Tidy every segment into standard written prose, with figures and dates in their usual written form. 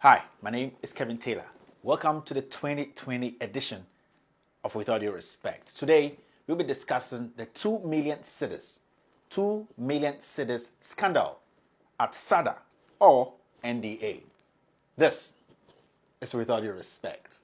Hi, my name is Kevin Taylor. Welcome to the 2020 edition of With All Due Respect. Today, we'll be discussing the 2 million Cedis scandal at SADA or NDA. This is With All Due Respect.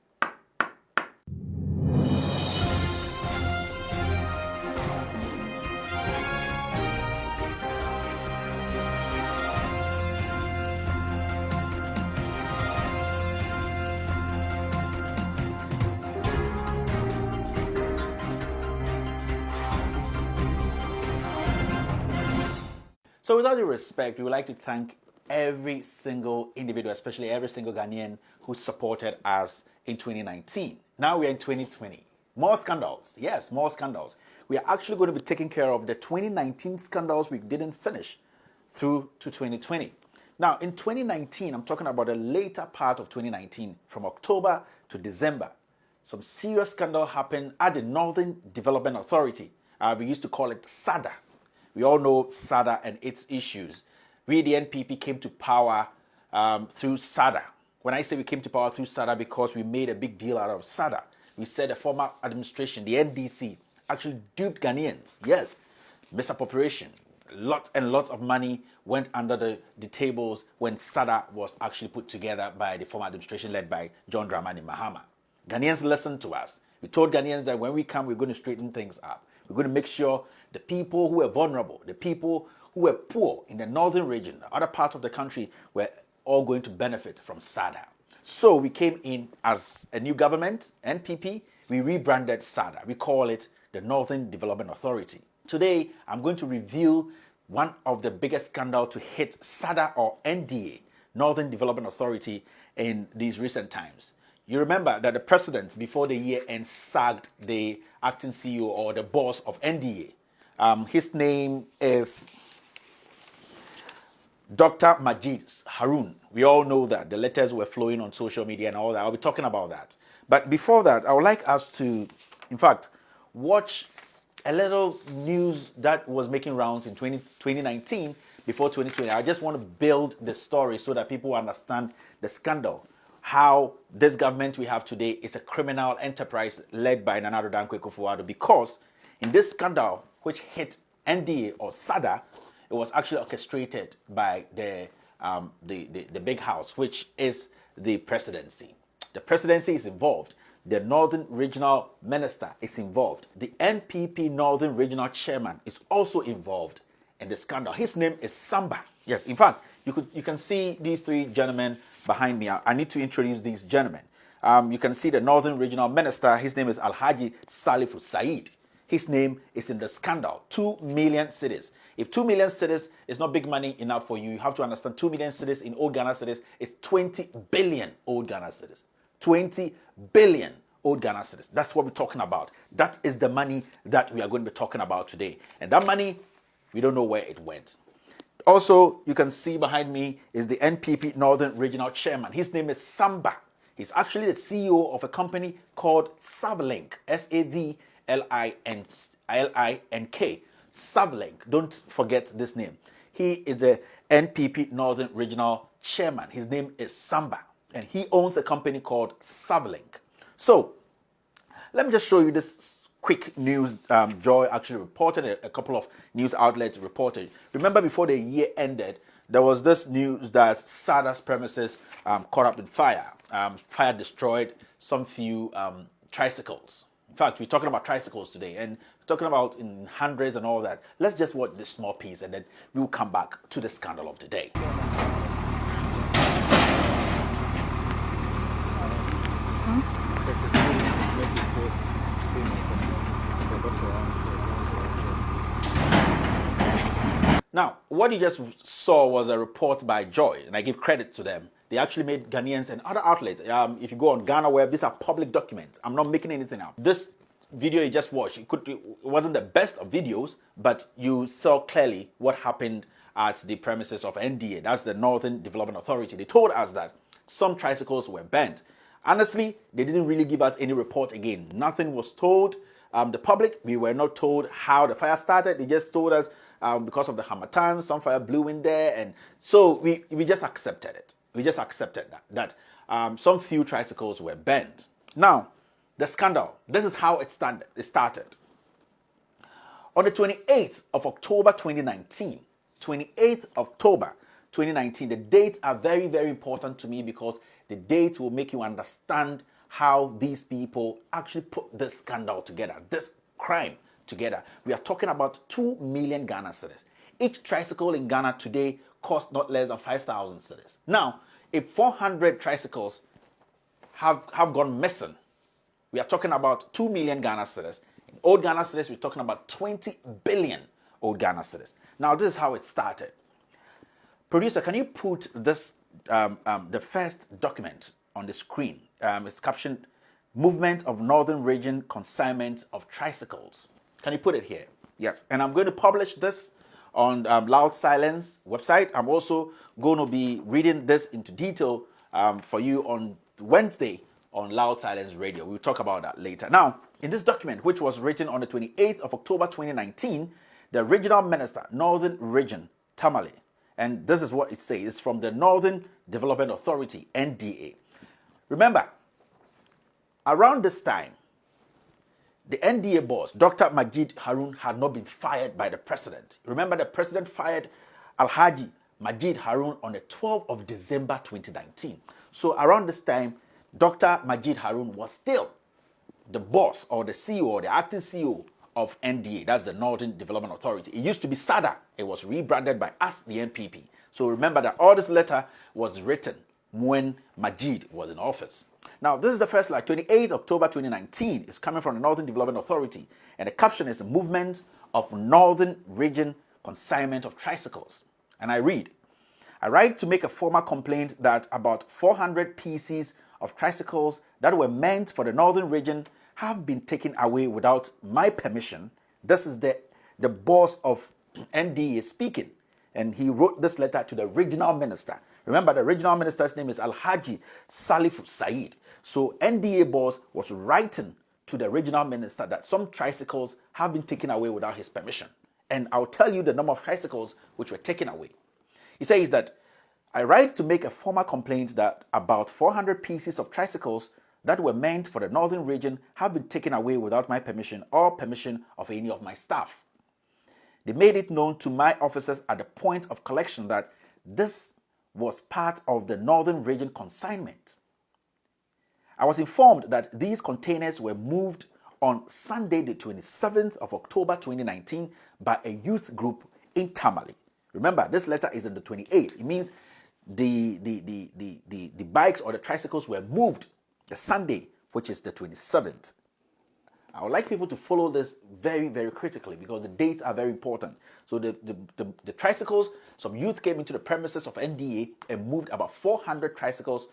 So with all due respect, we would like to thank every single individual, especially every single Ghanaian who supported us in 2019. Now we are in 2020. More scandals. Yes, more scandals. We are actually going to be taking care of the 2019 scandals we didn't finish through to 2020. Now, in 2019, I'm talking about the later part of 2019, from October to December. Some serious scandal happened at the Northern Development Authority. We used to call it SADA. We all know SADA and its issues. We, the NPP, came to power through SADA. When I say we came to power through SADA, because we made a big deal out of SADA. We said the former administration, the NDC, actually duped Ghanaians. Yes, misappropriation. Lots and lots of money went under the tables when SADA was actually put together by the former administration led by John Dramani Mahama. Ghanaians listened to us. We told Ghanaians that when we come, we're going to straighten things up. We're going to make sure the people who were vulnerable, the people who were poor in the northern region, the other parts of the country, were all going to benefit from SADA. So we came in as a new government, NPP. We rebranded SADA. We call it the Northern Development Authority. Today, I'm going to reveal one of the biggest scandals to hit SADA or NDA, Northern Development Authority, in these recent times. You remember that the president, before the year end, sacked the acting CEO or the boss of NDA. His name is Dr. Majid Harun. We all know that. The letters were flowing on social media and all that. I'll be talking about that. But before that, I would like us to, in fact, watch a little news that was making rounds in 2019 before 2020. I just want to build the story so that people understand the scandal. How this government we have today is a criminal enterprise led by Nana Addo Dankwa Akufo-Addo, because in this scandal, which hit NDA or SADA, it was actually orchestrated by the big house, which is the presidency. The presidency is involved. The Northern Regional Minister is involved. The NPP Northern Regional Chairman is also involved in the scandal. His name is Samba. Yes, in fact, you can see these three gentlemen behind me. I need to introduce these gentlemen. You can see the Northern Regional Minister. His name is Alhaji Salifu Said. His name is in the scandal. 2 million cedis. If 2 million cedis is not big money enough for you, you have to understand 2 million cedis in old Ghana cedis is 20 billion old Ghana cedis. 20 billion old Ghana cedis. That's what we're talking about. That is the money that we are going to be talking about today. And that money, we don't know where it went. Also, you can see behind me is the NPP Northern Regional Chairman. His name is Samba. He's actually the CEO of a company called Savlink. Savlink. Savlink. Don't forget this name. He is the NPP Northern Regional Chairman. His name is Samba. And he owns a company called Savlink. So, let me just show you this quick news. Joy actually reported, a couple of news outlets reported. Remember, before the year ended, there was this news that SADA's premises caught up in fire. Fire destroyed some few tricycles. In fact, we're talking about tricycles today, and we're talking about in hundreds and all that. Let's just watch this small piece, and then we'll come back to the scandal of the day. Now, what you just saw was a report by Joy, and I give credit to them. They actually made Ghanaians and other outlets. If you go on Ghana Web, these are public documents. I'm not making anything up. This video you just watched, it wasn't the best of videos, but you saw clearly what happened at the premises of NDA. That's the Northern Development Authority. They told us that some tricycles were burnt. Honestly, they didn't really give us any report again. Nothing was told. The public, we were not told how the fire started. They just told us because of the Hamatan, some fire blew in there. And so we just accepted it. We just accepted that some few tricycles were banned. Now, the scandal. This is how it started. On the 28th of October 2019, 28th October 2019, the dates are very, very important to me because the dates will make you understand how these people actually put this scandal together, this crime together. We are talking about 2 million Ghana cedis. Each tricycle in Ghana today costs not less than 5,000 cedis. Now, if 400 tricycles have gone missing, we are talking about 2 million Ghana cedis. In old Ghana cedis, we're talking about 20 billion old Ghana cedis. Now, this is how it started. Producer, can you put this, the first document on the screen? It's captioned, Movement of Northern Region Consignment of Tricycles. Can you put it here? Yes. And I'm going to publish this on Loud Silence website. I'm also going to be reading this into detail for you on Wednesday on Loud Silence Radio. We'll talk about that later. Now, in this document, which was written on the 28th of October 2019, the Regional Minister, Northern Region, Tamale, and this is what it says. It's from the Northern Development Authority, NDA. Remember, around this time, the NDA boss, Dr. Majid Harun, had not been fired by the president. Remember, the president fired Alhaji Majid Harun on the 12th of December 2019. So around this time, Dr. Majid Harun was still the boss or the CEO or the acting CEO of NDA. That's the Northern Development Authority. It used to be SADA. It was rebranded by us, the NPP. So remember that all this letter was written when Majid was in office. Now, this is the first line, 28th October 2019. It's coming from the Northern Development Authority. And the caption is Movement of Northern Region Consignment of Tricycles. And I read, I write to make a formal complaint that about 400 pieces of tricycles that were meant for the Northern Region have been taken away without my permission. This is the boss of NDA speaking. And he wrote this letter to the regional minister. Remember, the regional minister's name is Alhaji Salifu Said. So NDA boss was writing to the regional minister that some tricycles have been taken away without his permission. And I'll tell you the number of tricycles which were taken away. He says that, I write to make a formal complaint that about 400 pieces of tricycles that were meant for the Northern Region have been taken away without my permission or permission of any of my staff. They made it known to my officers at the point of collection that this was part of the Northern Region consignment. I was informed that these containers were moved on Sunday, the 27th of October 2019 by a youth group in Tamale. Remember, this letter is in the 28th. It means the bikes or the tricycles were moved the Sunday, which is the 27th. I would like people to follow this very, very critically because the dates are very important. So the tricycles, some youth came into the premises of NDA and moved about 400 tricycles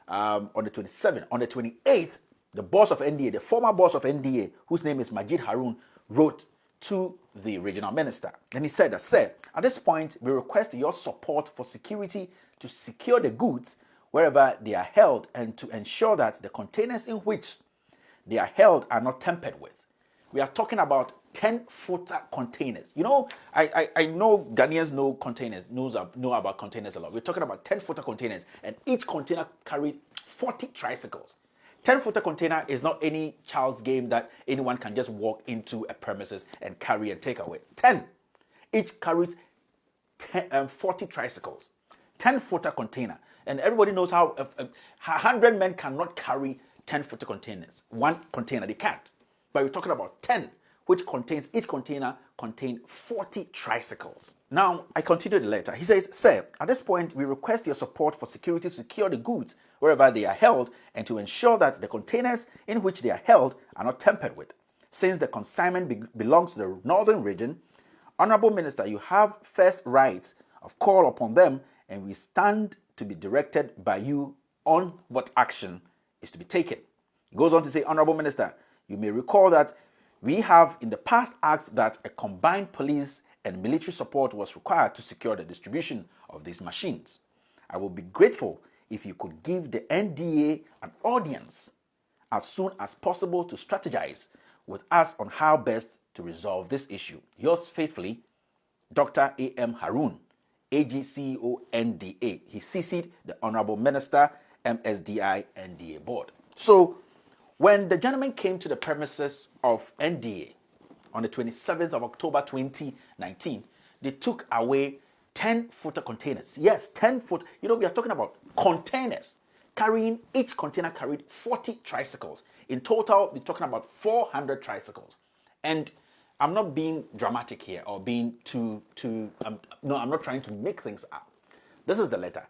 on the 27th. On the 28th, the boss of NDA, the former boss of NDA, whose name is Majid Harun, wrote to the regional minister. And he said that, sir, at this point, we request your support for security to secure the goods wherever they are held and to ensure that the containers in which they are held are not tampered with. We are talking about 10-footer containers. You know, I know Ghanaians know containers, know about containers a lot. We're talking about 10-footer containers, and each container carried 40 tricycles. 10-footer container is not any child's game that anyone can just walk into a premises and carry and take away. 10. Each carries 40 tricycles. 10-footer container. And everybody knows how 100 men cannot carry 10-footer containers. One container, they can't. But we're talking about 10, which contains, each container contains 40 tricycles. Now, I continue the letter. He says, sir, at this point, we request your support for security to secure the goods wherever they are held and to ensure that the containers in which they are held are not tampered with. Since the consignment belongs to the Northern Region, Honorable Minister, you have first rights of call upon them, and we stand to be directed by you on what action is to be taken. He goes on to say, Honorable Minister, you may recall that we have in the past asked that a combined police and military support was required to secure the distribution of these machines. I will be grateful if you could give the NDA an audience as soon as possible to strategize with us on how best to resolve this issue. Yours faithfully, Dr. A.M. Harun, AGCO NDA. He CC'd the Honorable Minister, MSDI NDA Board. So when the gentleman came to the premises of NDA on the 27th of October 2019, they took away 10-footer containers. Yes, 10-foot. You know, we are talking about containers carrying, each container carried 40 tricycles. In total, we're talking about 400 tricycles. And I'm not being dramatic here or being no, I'm not trying to make things up. This is the letter.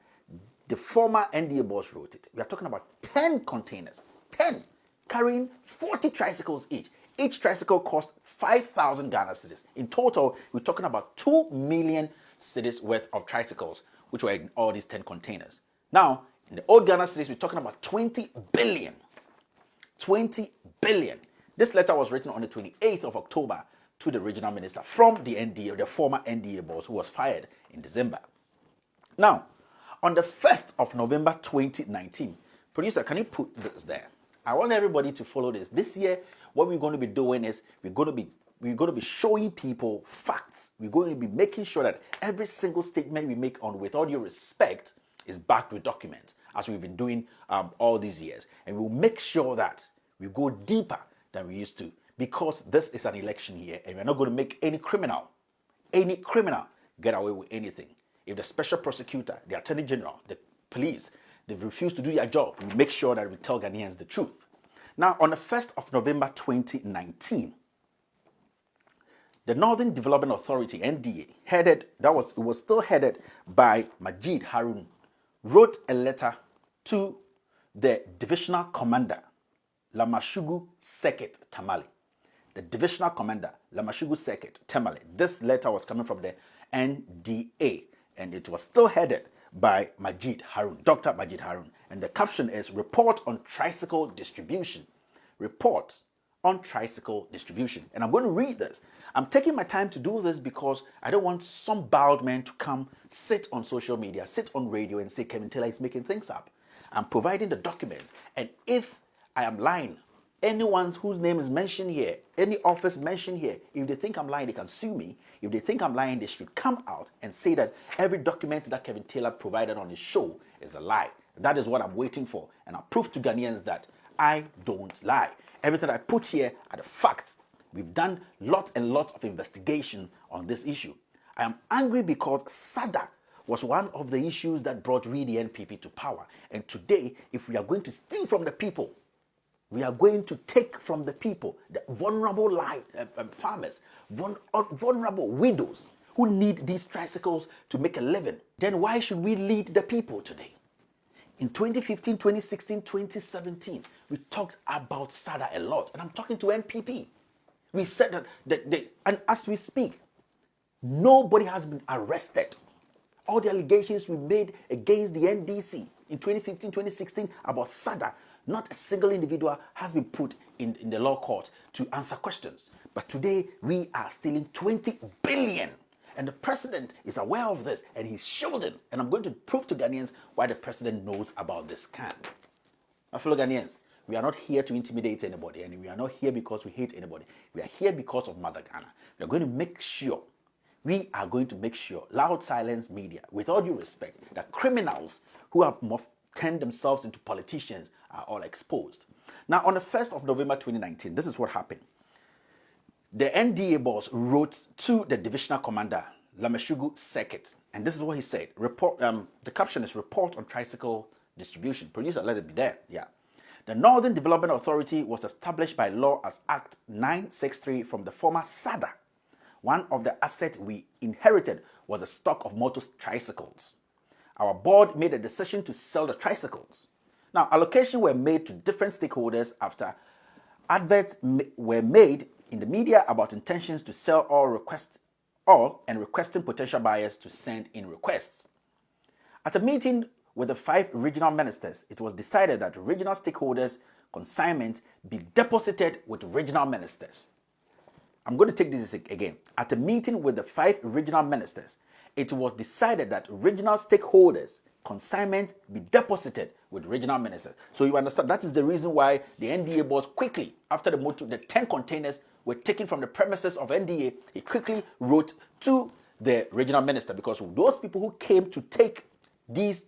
The former NDA boss wrote it. We are talking about 10 containers, 10, carrying 40 tricycles each. Each tricycle cost 5,000 Ghana cedis. In total, we're talking about 2 million cedis worth of tricycles, which were in all these 10 containers. Now, in the old Ghana cedis, we're talking about 20 billion. 20 billion. This letter was written on the 28th of October to the regional minister from the NDA, the former NDA boss, who was fired in December. Now, on the 1st of November 2019, producer, can you put this there? I want everybody to follow this. This year, what we're going to be doing is we're going to be showing people facts. We're going to be making sure that every single statement we make on With All Due Respect is backed with documents, as we've been doing all these years. And we'll make sure that we go deeper than we used to, because this is an election year and we're not going to make any criminal get away with anything. If the special prosecutor, the attorney general, the police, they refuse to do their job, we make sure that we tell Ghanaians the truth. Now, on the 1st of November 2019, the Northern Development Authority, NDA, it was still headed by Majid Harun, wrote a letter to the divisional commander, Lamashugu Circuit Tamale. The divisional commander, Lamashugu Circuit Tamale. This letter was coming from the NDA, and it was still headed by Majid Harun, Dr. Majid Harun. And the caption is Report on Tricycle Distribution. Report on Tricycle Distribution. And I'm going to read this. I'm taking my time to do this because I don't want some bald man to come sit on social media, sit on radio and say Kevin Taylor is making things up. I'm providing the documents. And if I am lying, anyone whose name is mentioned here, any office mentioned here, if they think I'm lying, they can sue me. If they think I'm lying, they should come out and say that every document that Kevin Taylor provided on his show is a lie. That is what I'm waiting for. And I'll prove to Ghanaians that I don't lie. Everything I put here are the facts. We've done lots and lots of investigation on this issue. I am angry because SADA was one of the issues that brought we the NPP to power. And today, if we are going to steal from the people, we are going to take from the people, the vulnerable farmers, vulnerable widows who need these tricycles to make a living, then why should we lead the people today? In 2015, 2016, 2017, we talked about SADA a lot. And I'm talking to NPP. We said that, and as we speak, nobody has been arrested. All the allegations we made against the NDC in 2015, 2016 about SADA, not a single individual has been put in the law court to answer questions. But today, we are stealing 20 billion. And the president is aware of this, and he's shielding. And I'm going to prove to Ghanaians why the president knows about this scam. My fellow Ghanaians, we are not here to intimidate anybody, and we are not here because we hate anybody. We are here because of Mother Ghana. We are going to make sure, loud silence media, with all due respect, that criminals who have turned themselves into politicians are all exposed. Now, on the 1st of November 2019, this is what happened. The NDA boss wrote to the divisional commander, Lamashugu Circuit, and this is what he said. The caption is Report on Tricycle Distribution. Producer, let it be there. Yeah. The Northern Development Authority was established by law as Act 963 from the former SADA. One of the assets we inherited was a stock of motor tricycles. Our board made a decision to sell the tricycles. Now, allocations were made to different stakeholders after adverts were made in the media about intentions to sell all and requesting potential buyers to send in requests. At a meeting with the 5 regional ministers, it was decided that regional stakeholders' consignment be deposited with regional ministers. I'm going to take this again. At a meeting with the 5 regional ministers, it was decided that regional stakeholders' consignment be deposited with regional ministers. So you understand, that is the reason why the NDA boss quickly, after the 10 containers were taken from the premises of NDA, he quickly wrote to the regional minister, because those people who came to take these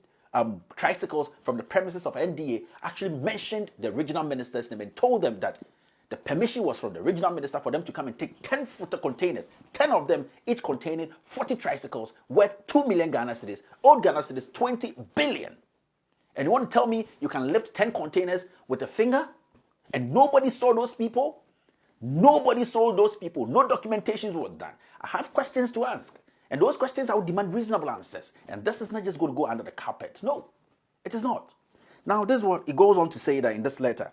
tricycles from the premises of NDA actually mentioned the regional minister's name and told them that the permission was from the regional minister for them to come and take 10-footer containers, 10 of them, each containing 40 tricycles worth 2 million Ghana cedis, old Ghana cedis 20 billion. And you want to tell me you can lift 10 containers with a finger? And nobody saw those people? Nobody saw those people. No documentation was done. I have questions to ask. And those questions, I would demand reasonable answers. And this is not just going to go under the carpet. No, it is not. Now, this is what it goes on to say that in this letter.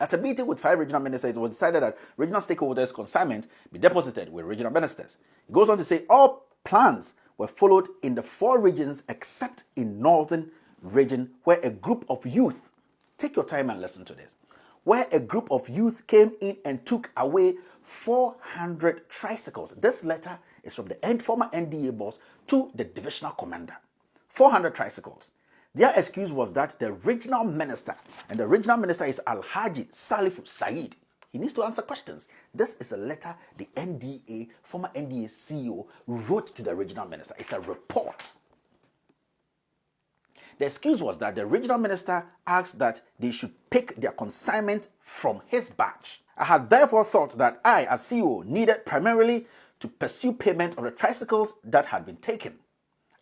At a meeting with 5 regional ministers, it was decided that regional stakeholders' consignment be deposited with regional ministers. It goes on to say all plans were followed in the 4 regions except in northern region where a group of youth, take your time and listen to this, where a group of youth came in and took away 400 tricycles. This letter is from the former NDA boss to the divisional commander. 400 tricycles. Their excuse was that the regional minister, and the regional minister is Alhaji Salifu Said, he needs to answer questions. This is a letter the NDA, former NDA CEO, wrote to the regional minister. It's a report. The excuse was that the regional minister asked that they should pick their consignment from his batch. I had therefore thought that I, as CEO, needed primarily to pursue payment of the tricycles that had been taken.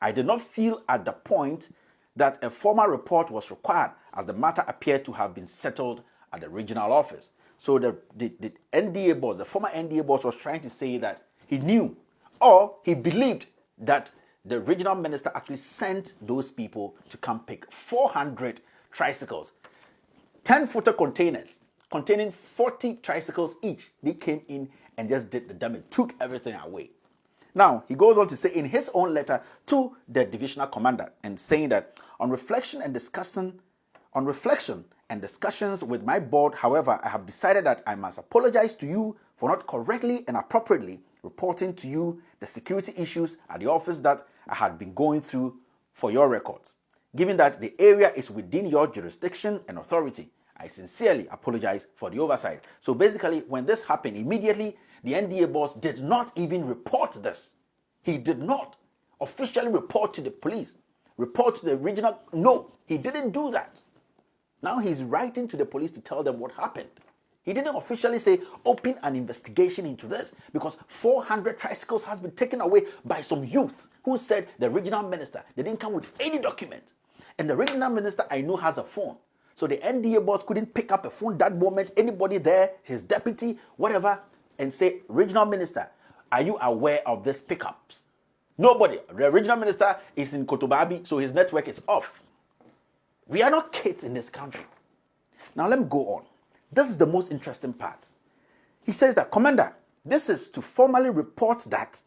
I did not feel at the point that a formal report was required, as the matter appeared to have been settled at the regional office. So the NDA boss, the former NDA boss, was trying to say that he knew or he believed that the regional minister actually sent those people to come pick 400 tricycles, 10-footer containers containing 40 tricycles each. They came in and just did the damage, took everything away. Now, he goes on to say in his own letter to the divisional commander and saying that on reflection and discussions with my board, however, I have decided that I must apologize to you for not correctly and appropriately reporting to you the security issues at the office that I had been going through for your records. Given that the area is within your jurisdiction and authority, I sincerely apologize for the oversight. So basically, when this happened, immediately the NDA boss did not even report this. He did not officially report to the police, report to the regional. No, he didn't do that. Now he's writing to the police to tell them what happened. He didn't officially say, open an investigation into this, because 400 tricycles has been taken away by some youth who said the regional minister, they didn't come with any document. And the regional minister, I know, has a phone. So the NDA boss couldn't pick up a phone that moment, anybody there, his deputy, whatever, and say, regional minister, are you aware of these pickups? Nobody. The regional minister is in Kotobabi, so his network is off. We are not kids in this country. Now let me go on. This is the most interesting part. He says that, Commander, this is to formally report that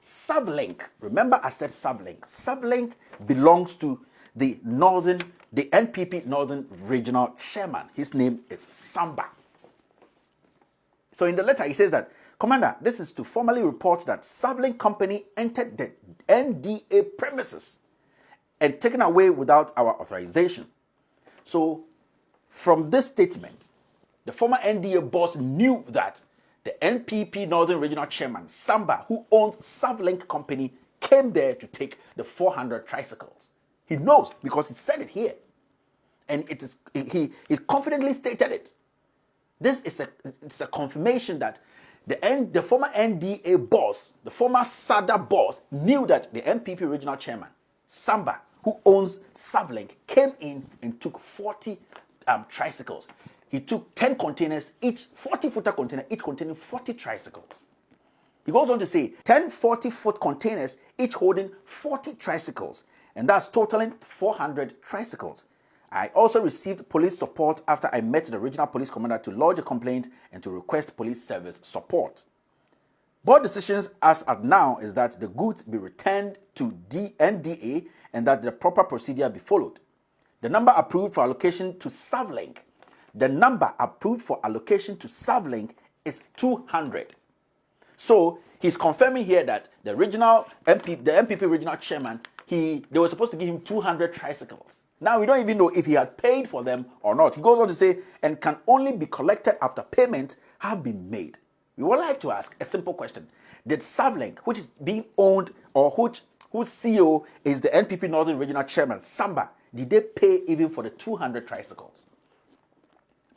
Savlink, remember I said Savlink. Savlink belongs to the NPP Northern Regional Chairman. His name is Samba. So in the letter he says that, Commander, this is to formally report that Savlink Company entered the NDA premises and taken away without our authorization. So from this statement, the former NDA boss knew that the NPP Northern Regional Chairman, Samba, who owns Savlink Company, came there to take the 400 tricycles. He knows because he said it here. And he confidently stated it. This is a confirmation that the former NDA boss, the former SADA boss, knew that the NPP Regional Chairman, Samba, who owns Savlink, came in and took 40 tricycles. He took 10 containers, each 40-footer container, each containing 40 tricycles. He goes on to say 10 40-foot containers, each holding 40 tricycles, and that's totaling 400 tricycles. I also received police support after I met the regional police commander to lodge a complaint and to request police service support. Board decisions as of now is that the goods be returned to the NDA and that the proper procedure be followed. The number approved for allocation to Savlink is 200. So he's confirming here that the NPP regional chairman, they were supposed to give him 200 tricycles. Now we don't even know if he had paid for them or not. He goes on to say, and can only be collected after payment have been made. We would like to ask a simple question. Did Savlink, which is being owned or whose CEO is the NPP Northern Regional Chairman, Samba, did they pay even for the 200 tricycles?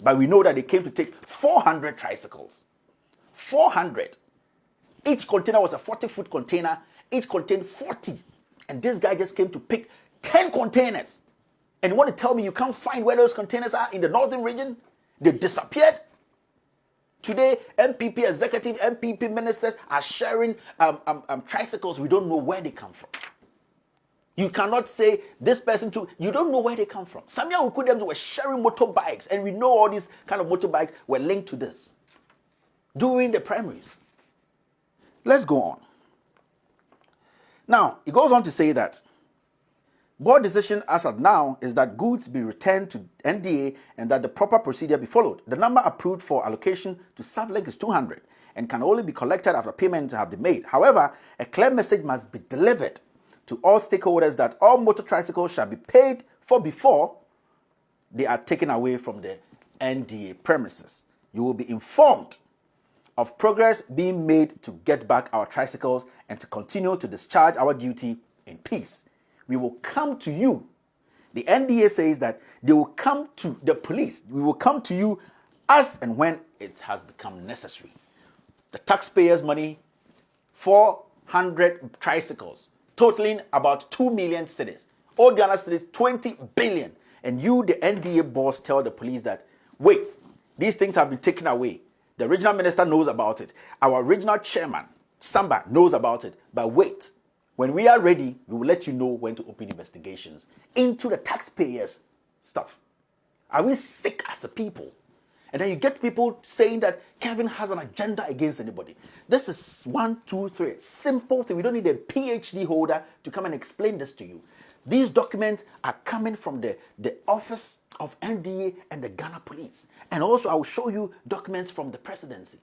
But we know that they came to take 400 tricycles. 400. Each container was a 40-foot container. Each contained 40. And this guy just came to pick 10 containers. And you want to tell me you can't find where those containers are in the northern region? They disappeared. Today, MPP executive, MPP ministers are sharing tricycles. We don't know where they come from. You cannot say this person too. You don't know where they come from. Samia Ukudem were sharing motorbikes, and we know all these kind of motorbikes were linked to this during the primaries. Let's go on. Now, it goes on to say that board decision as of now is that goods be returned to NDA and that the proper procedure be followed. The number approved for allocation to Savlink is 200 and can only be collected after payments have been made. However, a clear message must be delivered to all stakeholders that all motor tricycles shall be paid for before they are taken away from the NDA premises. You will be informed of progress being made to get back our tricycles and to continue to discharge our duty in peace. We will come to you. The NDA says that they will come to the police. We will come to you as and when it has become necessary. The taxpayers' money, 400 tricycles, totaling about 2 million cedis. Old Ghana cedis, 20 billion. And you, the NDA boss, tell the police that, wait, these things have been taken away. The regional minister knows about it. Our regional chairman, Samba, knows about it. But wait, when we are ready, we will let you know when to open investigations into the taxpayers' stuff. Are we sick as a people? And then you get people saying that Kevin has an agenda against anybody. This is 1, 2, 3. Simple thing. We don't need a PhD holder to come and explain this to you. These documents are coming from the office of NDA and the Ghana police. And also I will show you documents from the presidency.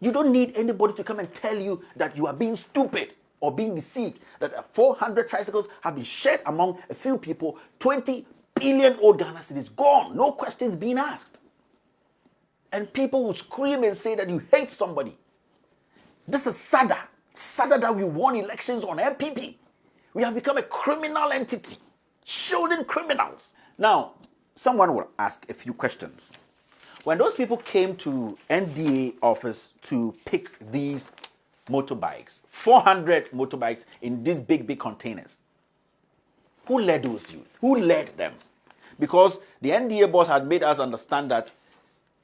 You don't need anybody to come and tell you that you are being stupid or being deceived, that 400 tricycles have been shared among a few people. 20 billion old Ghana cedis gone. No questions being asked. And people will scream and say that you hate somebody. This is SADA. SADA that we won elections on MPP. We have become a criminal entity, shielding criminals. Now, someone will ask a few questions. When those people came to NDA office to pick these motorbikes, 400 motorbikes in these big containers, who led those youth? Who led them? Because the NDA boss had made us understand that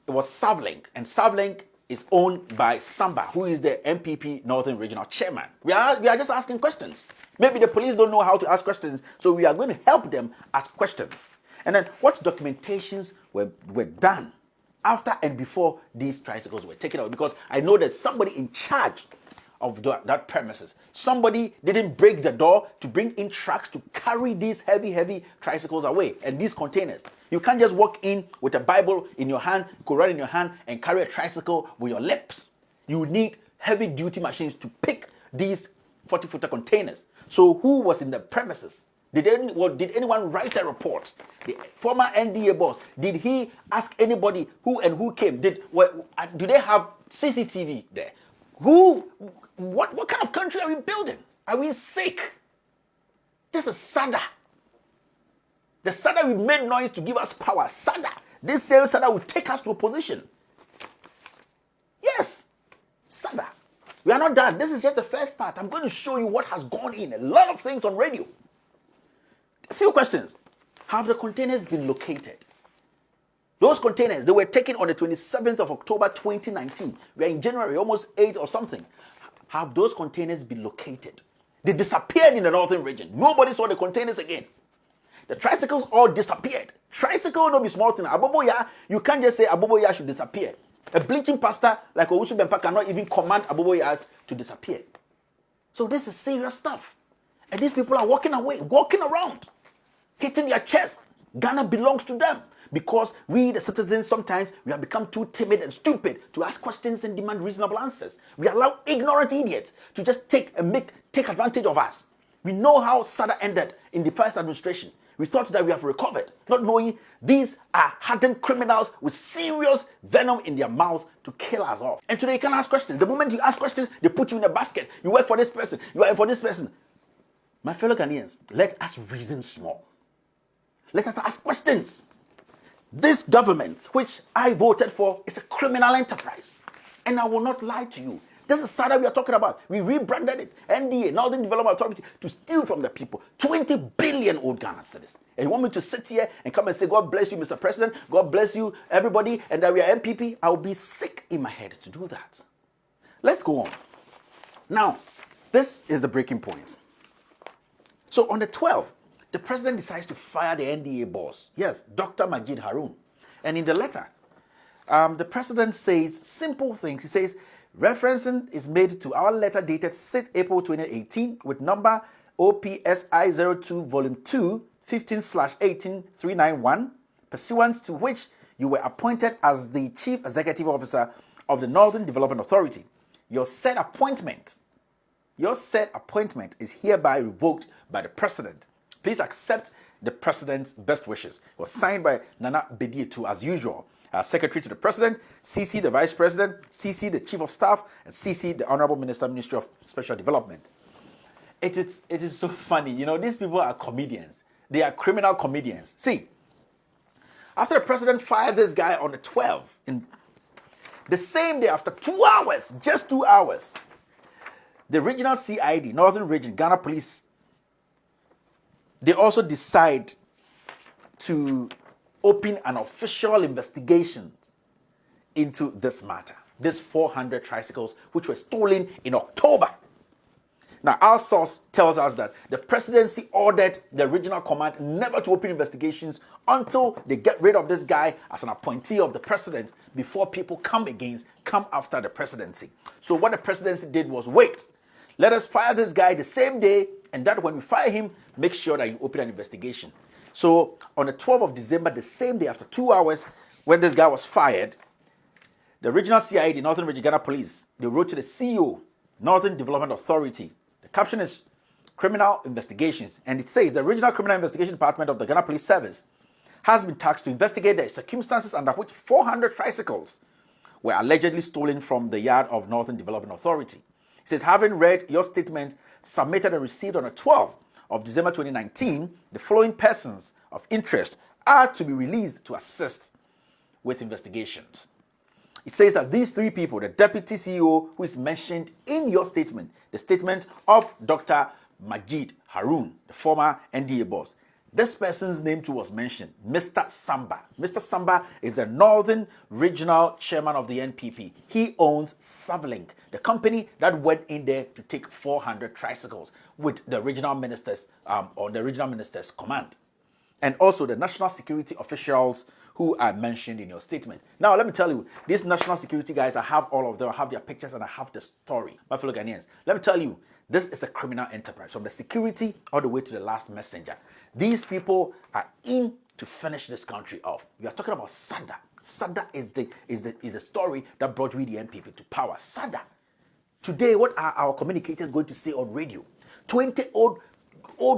it was Savlink, and Savlink is owned by Samba, who is the MPP Northern Regional Chairman. We are just asking questions. Maybe the police don't know how to ask questions, so we are going to help them ask questions. And then what documentations were done after and before these tricycles were taken out? Because I know that somebody in charge of that premises, somebody didn't break the door to bring in trucks to carry these heavy tricycles away and these containers. You can't just walk in with a Bible in your hand, Quran in your hand, and carry a tricycle with your lips. You need heavy duty machines to pick these 40-footer containers. So who was in the premises? Did anyone write a report? The former NDA boss, did he ask anybody who came? Do they have CCTV there? What kind of country are we building? Are we sick? This is SADA. The SADA we made noise to give us power. SADA. This same SADA will take us to a position. Yes. SADA. We are not done. This is just the first part. I'm going to show you what has gone in. A lot of things on radio. A few questions. Have the containers been located? Those containers, they were taken on the 27th of October 2019. We are in January, almost 8 or something. Have those containers been located? They disappeared in the northern region. Nobody saw the containers again. The tricycles all disappeared. Tricycle don't be small thing. Aboboya, you can't just say Aboboya should disappear. A bleaching pastor like Owusu Bempa cannot even command Aboboyas to disappear. So this is serious stuff. And these people are walking around, hitting their chest. Ghana belongs to them. Because we, the citizens, sometimes we have become too timid and stupid to ask questions and demand reasonable answers. We allow ignorant idiots to just take advantage of us. We know how SADA ended in the first administration. We thought that we have recovered, not knowing these are hardened criminals with serious venom in their mouth to kill us off. And today you can ask questions. The moment you ask questions, they put you in a basket. You work for this person. You are for this person. My fellow Ghanaians, let us reason small. Let us ask questions. This government, which I voted for, is a criminal enterprise. And I will not lie to you. This is SADA we are talking about. We rebranded it, NDA, Northern Development Authority, to steal from the people. 20 billion old Ghana cedis. And you want me to sit here and come and say, God bless you, Mr. President, God bless you, everybody, and that we are MPP? I will be sick in my head to do that. Let's go on. Now, this is the breaking point. So on the 12th, the president decides to fire the NDA boss. Yes, Dr. Majid Harun. And in the letter, the president says simple things. He says, referencing is made to our letter dated 6 April 2018 with number OPSI 02 volume 2 15/18391, pursuant to which you were appointed as the chief executive officer of the Northern Development Authority. Your said appointment is hereby revoked by the president. Please accept the president's best wishes. It was signed by Nana Addo Dankwa as usual. Secretary to the President, CC the Vice President, CC the Chief of Staff, and CC the Honorable Minister, Ministry of Special Development. It is so funny. You know, these people are comedians. They are criminal comedians. See, after the President fired this guy on the 12th, in the same day, after 2 hours, just 2 hours, the regional CID, Northern Region, Ghana Police, they also decide to open an official investigation into this matter. This 400 tricycles, which were stolen in October. Now, our source tells us that the presidency ordered the regional command never to open investigations until they get rid of this guy as an appointee of the president before people come after the presidency. So what the presidency did was, wait, let us fire this guy the same day, and that when we fire him, make sure that you open an investigation. So on the 12th of December, the same day, after 2 hours, when this guy was fired, the regional CID, Northern Region Ghana Police, they wrote to the CEO, Northern Development Authority. The caption is Criminal Investigations, and it says the Regional Criminal Investigation Department of the Ghana Police Service has been tasked to investigate the circumstances under which 400 tricycles were allegedly stolen from the yard of Northern Development Authority. It says, having read your statement submitted and received on the 12th of December 2019, the following persons of interest are to be released to assist with investigations. It says that these three people, the deputy CEO who is mentioned in your statement, the statement of Dr. Majid Harun, the former NDA boss, this person's name too was mentioned, Mr. Samba. Mr. Samba is the Northern Regional Chairman of the NPP. He owns Savlink, the company that went in there to take 400 tricycles with the regional ministers on the regional minister's command. And also the national security officials who are mentioned in your statement. Now, let me tell you, these national security guys, I have all of them, I have their pictures and I have the story. My fellow Ghanaians, let me tell you, this is a criminal enterprise, from the security all the way to the last messenger. These people are in to finish this country off. We are talking about SADA. SADA is the story that brought we the NPP to power. SADA. Today, what are our communicators going to say on radio? 20 old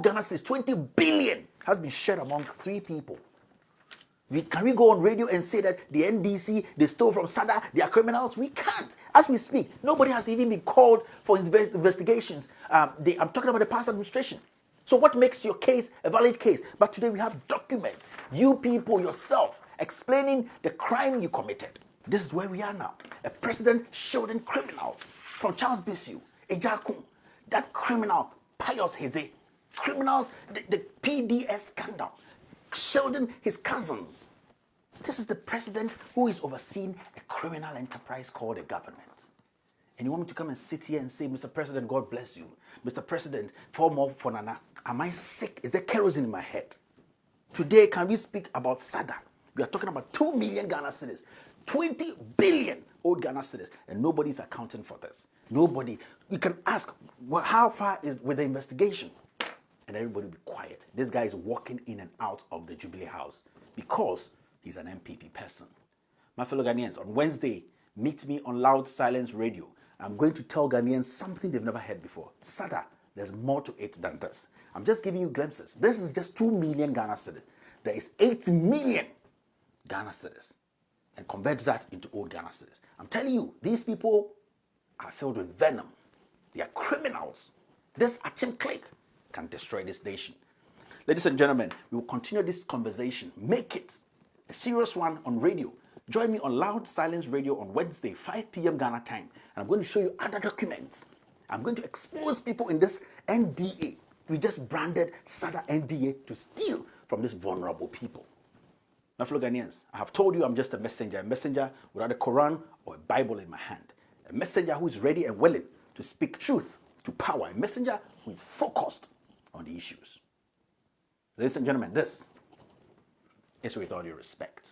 Ghana says 20 billion has been shared among 3 people. Can we go on radio and say that the NDC, they stole from SADA, they are criminals? We can't. As we speak, nobody has even been called for investigations. I'm talking about the past administration. So what makes your case a valid case? But today we have documents, you people yourself, explaining the crime you committed. This is where we are now. A president shielding criminals from Charles Bissiou, Ejakun, that criminal, Pius Heze, criminals, the PDS scandal, shielding his cousins. This is the president who is overseeing a criminal enterprise called the government. And you want me to come and sit here and say, Mr. President, God bless you. Mr. President, 4 more for Nana. Am I sick? Is there kerosene in my head? Today, can we speak about SADA? We are talking about 2 million Ghana cedis, 20 billion old Ghana cedis, and nobody's accounting for this. Nobody. You can ask, well, how far is with the investigation? And everybody will be quiet. This guy is walking in and out of the Jubilee House because he's an MPP person. My fellow Ghanaians, on Wednesday, meet me on Loud Silence Radio. I'm going to tell Ghanaians something they've never heard before. SADA, there's more to it than this. I'm just giving you glimpses. This is just 2 million Ghana cedis. There is 8 million Ghana cedis. And convert that into old Ghana cedis. I'm telling you, these people are filled with venom. They are criminals. This Akyem clique can destroy this nation. Ladies and gentlemen, we will continue this conversation. Make it a serious one on radio. Join me on Loud Silence Radio on Wednesday, 5 p.m. Ghana time. And I'm going to show you other documents. I'm going to expose people in this NDA. We just branded SADA NDA to steal from these vulnerable people. My fellow Ghanaians, I have told you I'm just a messenger without a Quran or a Bible in my hand. A messenger who is ready and willing to speak truth to power. A messenger who is focused on the issues. Ladies and gentlemen, this is with all due respect.